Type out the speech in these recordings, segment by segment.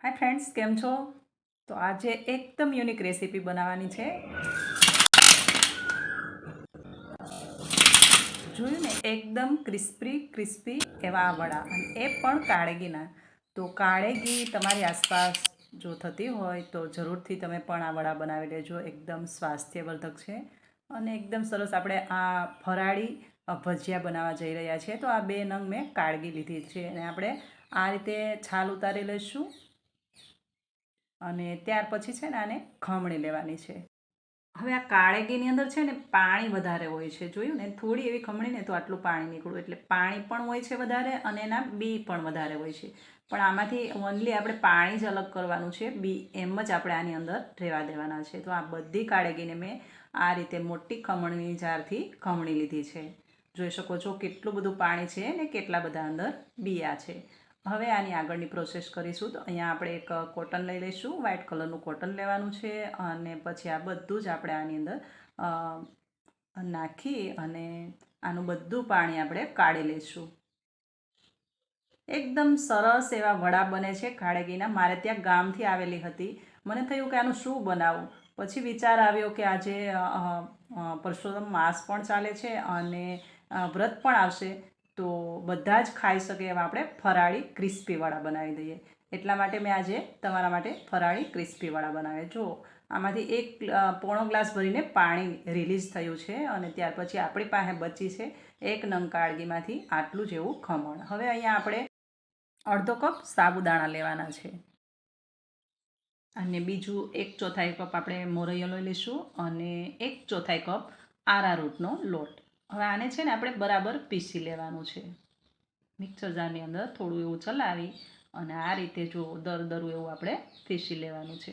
Hi friends, કેમ છો? તો આજે એકદમ યુનિક રેસીપી બનાવવાની છે. જોયું ને, એકદમ ક્રિસ્પી એવા આ વડા, અને એ પણ કાળેગીના. તો કાળેગી તમારી આસપાસ જો થતી હોય તો જરૂરથી તમે પણ આ વડા બનાવી લેજો. એકદમ સ્વાસ્થ્યવર્ધક છે અને એકદમ સરસ. આપણે આ ફરાળી ભજીયા બનાવવા જઈ રહ્યા છીએ. તો આ 2 નંગ મેં કાળગી લીધી છે અને આપણે આ રીતે છાલ ઉતારી લઈશું અને ત્યાર પછી છે ને આને ખમણી લેવાની છે. હવે આ કાળેગીની અંદર છે ને પાણી વધારે હોય છે. જોયું ને, થોડી એવી ખમણીને તો આટલું પાણી નીકળ્યું, એટલે પાણી પણ હોય છે વધારે અને એના બી પણ વધારે હોય છે. પણ આમાંથી ઓનલી આપણે પાણી જ અલગ કરવાનું છે, બી એમ જ આપણે આની અંદર રહેવા દેવાના છે. તો આ બધી કાળેગીને મેં આ રીતે મોટી ખમણની જારથી ખમણી લીધી છે. જોઈ શકો છો કેટલું બધું પાણી છે ને કેટલા બધા અંદર બીયા છે. હવે આની આગળની પ્રોસેસ કરીશું. તો અહીંયા આપણે એક કોટન લઈ લઈશું. વ્હાઇટ કલરનું કોટન લેવાનું છે અને પછી આ બધું જ આપણે આની અંદર નાખી અને આનું બધું પાણી આપણે કાઢી લઈશું. એકદમ સરસ એવા વડા બને છે કાળેગીના. મારે ત્યાં ગામથી આવેલી હતી. મને થયું કે આનું શું બનાવું. પછી વિચાર આવ્યો કે આજે પરસોત્તમ માસ પણ ચાલે છે અને વ્રત પણ આવશે, તો બધા જ ખાઈ શકે એવા આપણે ફરાળી ક્રિસ્પી વડા બનાવી દઈએ. એટલા માટે મેં આજે તમારા માટે ફરાળી ક્રિસ્પી વડા બનાવ્યા. જો આમાંથી પોણો ગ્લાસ ભરીને પાણી રિલીઝ થયું છે અને ત્યાર પછી આપણી પાસે બચી છે 1 નંગ કાળગીમાંથી આટલું જેવું ખમણ. હવે અહીંયા આપણે અડધો કપ સાબુદાણા લેવાના છે અને બીજું 1/4 કપ આપણે મોરૈયો લઈ લઈશું અને 1/4 કપ આરારૂટનો લોટ. હવે આને છે ને આપણે બરાબર પીસી લેવાનું છે. મિક્સર જારની અંદર થોડું એવું ચલાવી અને આ રીતે જો દરદરું એવું આપણે પીસી લેવાનું છે.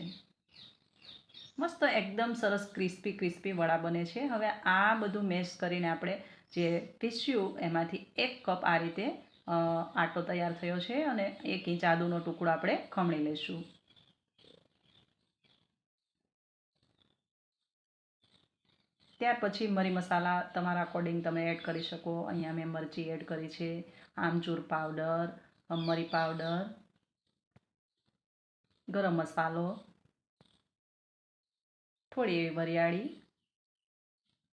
મસ્ત એકદમ સરસ ક્રિસ્પી વડા બને છે. હવે આ બધું મેશ કરીને આપણે જે પીસ્યું એમાંથી 1 કપ આ રીતે આટો તૈયાર થયો છે અને 1 ઇંચ આદુનો ટુકડો આપણે ખમણી લઈશું. ત્યાર પછી મરી મસાલા તમારા અકોર્ડિંગ તમે એડ કરી શકો. અહીંયા મેં મરચી એડ કરી છે, આમચૂર પાવડર, મરી પાવડર, ગરમ મસાલો, થોડી એવી વરિયાળી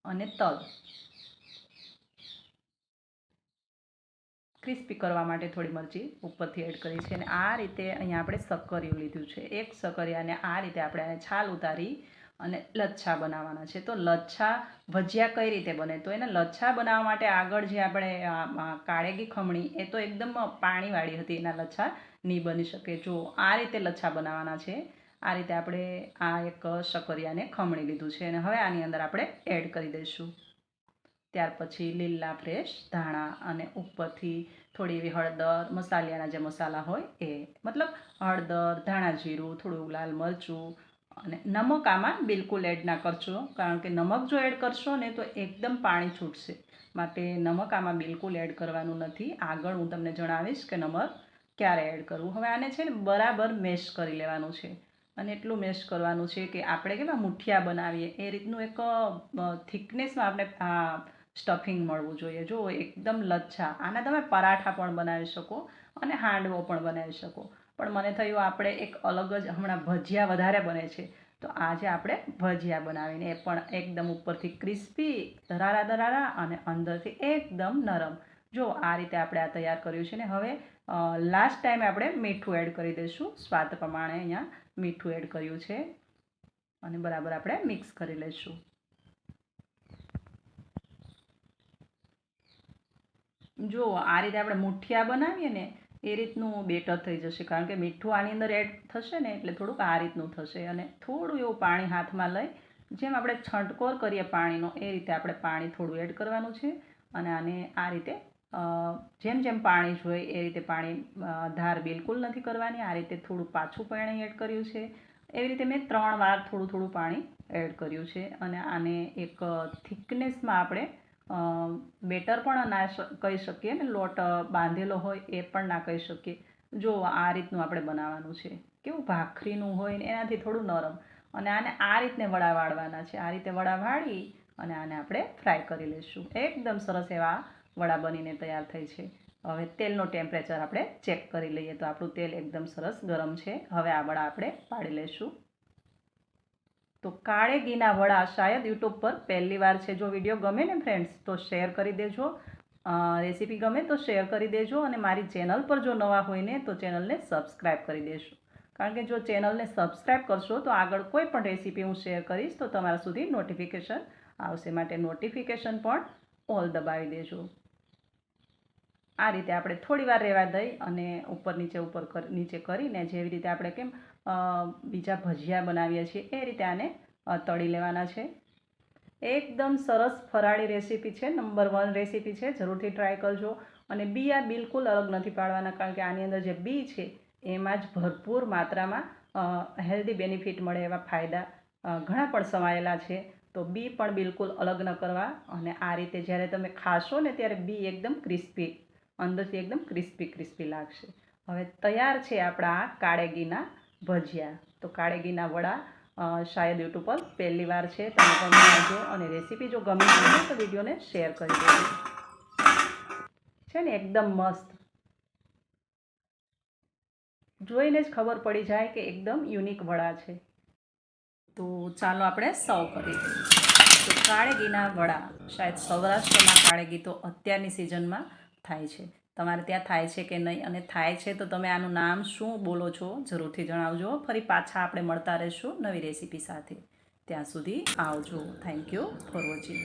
અને તલ. ક્રિસ્પી કરવા માટે થોડી મરચી ઉપરથી એડ કરી છે અને આ રીતે અહીંયા આપણે સક્કરિયું લીધું છે. 1 સક્કરિયાને આ રીતે આપણે છાલ ઉતારી અને લચ્છા બનાવવાના છે. તો લચ્છા ભજીયા કઈ રીતે બને? તો એને લચ્છા બનાવવા માટે આગળ જે આપણે કાળેગી ખમણી, એ તો એકદમ પાણીવાળી હતી, એના લચ્છા નહીં બની શકે. જો આ રીતે લચ્છા બનાવવાના છે. આ રીતે આપણે આ એક સક્કરિયાને ખમણી લીધું છે અને હવે આની અંદર આપણે એડ કરી દઈશું. ત્યાર પછી લીલા ફ્રેશ ધાણા અને ઉપરથી થોડી એવી હળદર, મસાલિયાના જે મસાલા હોય એ, મતલબ હળદર, ધાણા જીરું, થોડું લાલ મરચું અને નમક આમાં બિલકુલ એડ ના કરશો, કારણ કે નમક જો એડ કરશો ને તો એકદમ પાણી છૂટશે. માટે નમક આમાં બિલકુલ એડ કરવાનું નથી. આગળ હું તમને જણાવીશ કે નમક ક્યારે એડ કરવું. હવે આને છે ને બરાબર મેશ કરી લેવાનું છે અને એટલું મેશ કરવાનું છે કે આપણે કેવા મુઠિયા બનાવીએ એ રીતનું એક થિકનેસમાં આપણે સ્ટફિંગ મળવું જોઈએ. જો એકદમ લચ્છા. આના તમે પરાઠા પણ બનાવી શકો અને હાંડવો પણ બનાવી શકો. પણ મને થયું આપણે એક અલગ જ, હમણાં ભજીયા વધારે બને છે, તો આજે આપણે ભજીયા બનાવીને એ પણ એકદમ ઉપરથી ક્રિસ્પી, દરારા અને અંદરથી એકદમ નરમ. જો આ રીતે આપણે આ તૈયાર કર્યું છે ને હવે લાસ્ટ ટાઈમે આપણે મીઠું એડ કરી દઈશું. સ્વાદ પ્રમાણે અહીંયા મીઠું એડ કર્યું છે અને બરાબર આપણે મિક્સ કરી લઈશું. જો આ રીતે આપણે મુઠિયા બનાવીએ ને એ રીતનું બેટર થઈ જશે, કારણ કે મીઠું આની અંદર એડ થશે ને એટલે થોડુંક આ રીતનું થશે. અને થોડું એવું પાણી હાથમાં લઈ, જેમ આપણે છંટકોર કરીએ પાણીનો, એ રીતે આપણે પાણી થોડું એડ કરવાનું છે અને આને આ રીતે જેમ જેમ પાણી જોઈએ એ રીતે પાણી, ધાર બિલકુલ નથી કરવાની. આ રીતે થોડું પાછું પાણી એડ કર્યું છે. એવી રીતે મેં 3 વાર થોડું પાણી એડ કર્યું છે અને આને એક થિકનેસમાં આપણે બેટર પણ ના કહી શકીએ ને, લોટ બાંધેલો હોય એ પણ ના કહી શકીએ. જો આ રીતનું આપણે બનાવવાનું છે, કેવું ભાખરીનું હોય ને એનાથી થોડું નરમ. અને આને આ રીતને વડા વાળવાના છે. આ રીતે વડા વાળી અને આને આપણે ફ્રાય કરી લઈશું. એકદમ સરસ એવા વડા બનીને તૈયાર થઈ છે. હવે તેલનું ટેમ્પરેચર આપણે ચેક કરી લઈએ. તો આપણું તેલ એકદમ સરસ ગરમ છે. હવે આ વડા આપણે પાડી લઈશું. તો કાળે ઘીના વડા શાયદ યુટ્યુબ પર પહેલી વાર છે. જો વિડીયો ગમે ને ફ્રેન્ડ્સ તો શેર કરી દેજો. રેસીપી ગમે તો શેર કરી દેજો. અને મારી ચેનલ પર જો નવા હોય ને તો ચેનલને સબસ્ક્રાઈબ કરી દેજો. કારણ કે જો ચેનલને સબસ્ક્રાઈબ કરશો તો આગળ કોઈ પણ રેસીપી હું શેર કરીશ તો તમારા સુધી નોટિફિકેશન આવશે. માટે નોટિફિકેશન પણ ઓલ દબાવી દેજો. આ રીતે આપણે થોડી વાર રહેવા દઈ અને ઉપર નીચે કરીને જેવી રીતે આપણે કેમ બીજા ભજીયા બનાવીએ છીએ એ રીતે આને તળી લેવાના છે. એકદમ સરસ ફરાળી રેસીપી છે. નંબર 1 રેસીપી છે. જરૂરથી ટ્રાય કરજો. અને બિયા બિલકુલ અલગ નથી પાડવાના, કારણ કે આની અંદર જે બી છે એમાં જ ભરપૂર માત્રામાં હેલ્ધી બેનિફિટ મળે એવા ફાયદા ઘણા પણ સમાયેલા છે. તો બી પણ બિલકુલ અલગ ન કરવા. અને આ રીતે જ્યારે તમે ખાશો ને ત્યારે બી એકદમ ક્રિસ્પી, અંદરથી એકદમ ક્રિસ્પી લાગશે. હવે તૈયાર છે આપણા કાળે ઘીના ભજીયા. તો કાળે ઘીના વડા શાયદ યુટ્યુબ પર પહેલી વાર છે. તમે પણ બનાવજો. અને રેસીપી જો ગમી હોય તો વિડીયોને શેર કરી દેજો. છે ને એકદમ મસ્ત, જોઈને જ ખબર પડી જાય કે એકદમ યુનિક વડા છે. તો ચાલો આપણે સર્વ કરી દઈએ. તો કાળે ઘીના વડા શાયદ સૌરાષ્ટ્રમાં કાળે ઘી તો અત્યારની સિઝનમાં થાય છે. તમારે ત્યાં થાય છે કે નહીં, અને થાય છે તો તમે આનું નામ શું બોલો છો જરૂરથી જણાવજો. ફરી પાછા આપણે મળતા રહીશું નવી રેસીપી સાથે. ત્યાં સુધી આવજો. Thank you for watching.